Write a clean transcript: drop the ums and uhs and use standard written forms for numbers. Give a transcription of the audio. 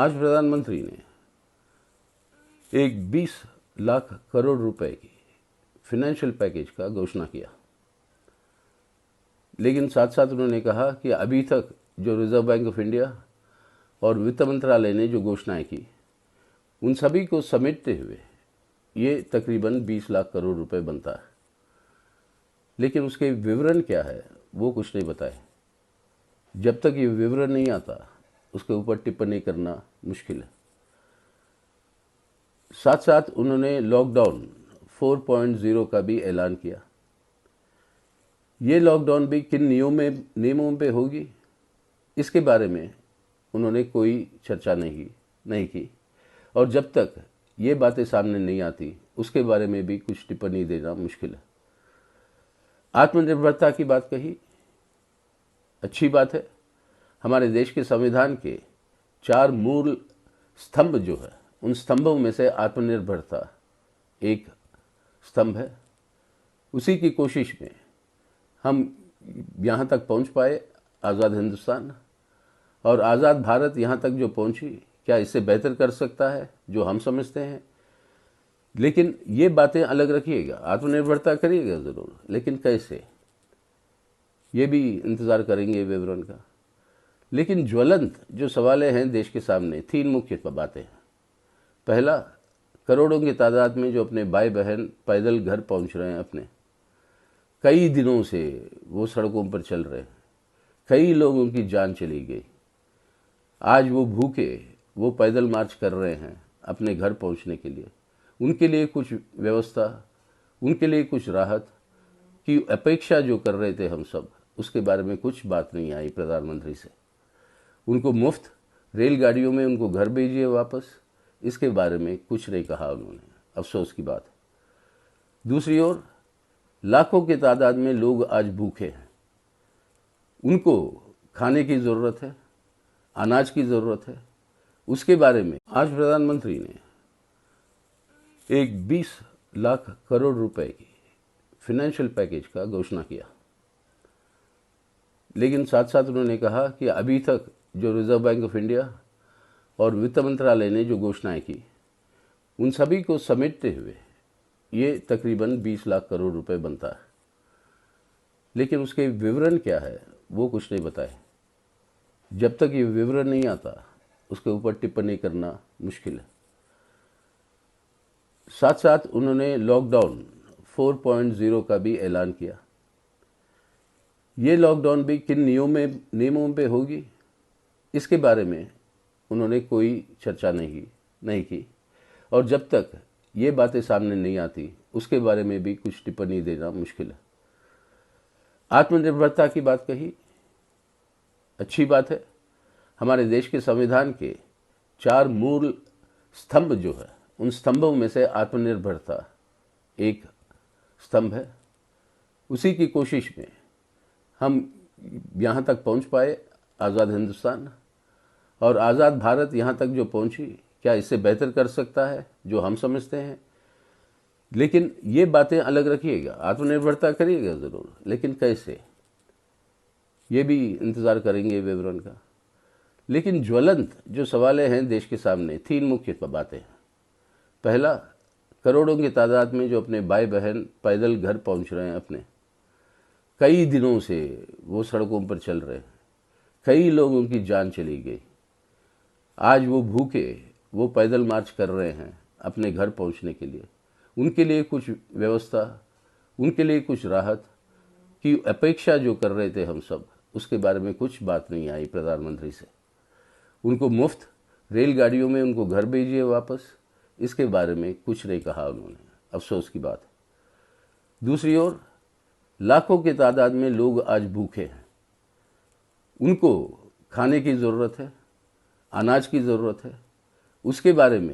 आज प्रधानमंत्री ने एक 20 लाख करोड़ रुपए की फाइनेंशियल पैकेज का घोषणा किया, लेकिन साथ साथ उन्होंने कहा कि अभी तक जो रिजर्व बैंक ऑफ इंडिया और वित्त मंत्रालय ने जो घोषणाएं की उन सभी को समेटते हुए ये तकरीबन 20 लाख करोड़ रुपए बनता है, लेकिन उसके विवरण क्या है वो कुछ नहीं बताए। जब तक ये विवरण नहीं आता उसके ऊपर टिप्पणी करना मुश्किल है। साथ साथ उन्होंने लॉकडाउन 4.0 का भी ऐलान किया। ये लॉकडाउन भी किन नियमों पे होगी इसके बारे में उन्होंने कोई चर्चा नहीं की, और जब तक ये बातें सामने नहीं आती उसके बारे में भी कुछ टिप्पणी देना मुश्किल है। आत्मनिर्भरता की बात कही, अच्छी बात है। हमारे देश के संविधान के 4 मूल स्तंभ जो है उन स्तंभों में से आत्मनिर्भरता एक स्तंभ है। उसी की कोशिश में हम यहाँ तक पहुँच पाए, आज़ाद हिंदुस्तान और आज़ाद भारत यहाँ तक जो पहुँची, क्या इससे बेहतर कर सकता है जो हम समझते हैं। लेकिन ये बातें अलग रखिएगा, आत्मनिर्भरता करिएगा ज़रूर, लेकिन कैसे ये भी इंतज़ार करेंगे विवरण का। लेकिन ज्वलंत जो सवाल हैं देश के सामने, 3 मुख्य बातें हैं। पहला, करोड़ों की तादाद में जो अपने भाई बहन पैदल घर पहुंच रहे हैं, अपने कई दिनों से वो सड़कों पर चल रहे हैं, कई लोगों की जान चली गई। आज वो भूखे वो पैदल मार्च कर रहे हैं अपने घर पहुंचने के लिए। उनके लिए कुछ व्यवस्था, उनके लिए कुछ राहत की अपेक्षा जो कर रहे थे हम सब, उसके बारे में कुछ बात नहीं आई प्रधानमंत्री से। उनको मुफ्त रेलगाड़ियों में उनको घर भेजिए वापस, इसके बारे में कुछ नहीं कहा उन्होंने। अफसोस की बात। दूसरी ओर लाखों की तादाद में लोग आज भूखे हैं, उनको खाने की ज़रूरत है, अनाज की ज़रूरत है। उसके बारे में आज प्रधानमंत्री ने एक 20 लाख करोड़ रुपए की फाइनेंशियल पैकेज का घोषणा किया, लेकिन साथ साथ उन्होंने कहा कि अभी तक जो रिजर्व बैंक ऑफ इंडिया और वित्त मंत्रालय ने जो घोषणाएं की उन सभी को समेटते हुए ये तकरीबन 20 लाख करोड़ रुपए बनता है, लेकिन उसके विवरण क्या है वो कुछ नहीं बताए। जब तक ये विवरण नहीं आता उसके ऊपर टिप्पणी करना मुश्किल है। साथ साथ उन्होंने लॉकडाउन 4.0 का भी ऐलान किया। ये लॉकडाउन भी किन नियमों पे होगी इसके बारे में उन्होंने कोई चर्चा नहीं की, और जब तक ये बातें सामने नहीं आती उसके बारे में भी कुछ टिप्पणी देना मुश्किल है। आत्मनिर्भरता की बात कही, अच्छी बात है। हमारे देश के संविधान के 4 मूल स्तंभ जो है उन स्तंभों में से आत्मनिर्भरता एक स्तंभ है। उसी की कोशिश में हम यहाँ तक पहुँच पाए, आज़ाद हिंदुस्तान और आज़ाद भारत यहाँ तक जो पहुँची, क्या इससे बेहतर कर सकता है जो हम समझते हैं। लेकिन ये बातें अलग रखिएगा, आत्मनिर्भरता करिएगा ज़रूर, लेकिन कैसे ये भी इंतज़ार करेंगे विवरण का। लेकिन ज्वलंत जो सवाल हैं देश के सामने, 3 मुख्य बातें हैं। पहला, करोड़ों की तादाद में जो अपने भाई बहन पैदल घर पहुंच रहे हैं, अपने कई दिनों से वो सड़कों पर चल रहे हैं, कई लोगों की जान चली गई। आज वो भूखे वो पैदल मार्च कर रहे हैं अपने घर पहुंचने के लिए। उनके लिए कुछ व्यवस्था, उनके लिए कुछ राहत की अपेक्षा जो कर रहे थे हम सब, उसके बारे में कुछ बात नहीं आई प्रधानमंत्री से। उनको मुफ्त रेलगाड़ियों में उनको घर भेजिए वापस, इसके बारे में कुछ नहीं कहा उन्होंने। अफसोस की बात। दूसरी ओर लाखों की तादाद में लोग आज भूखे हैं, उनको खाने की ज़रूरत है, अनाज की ज़रूरत है। उसके बारे में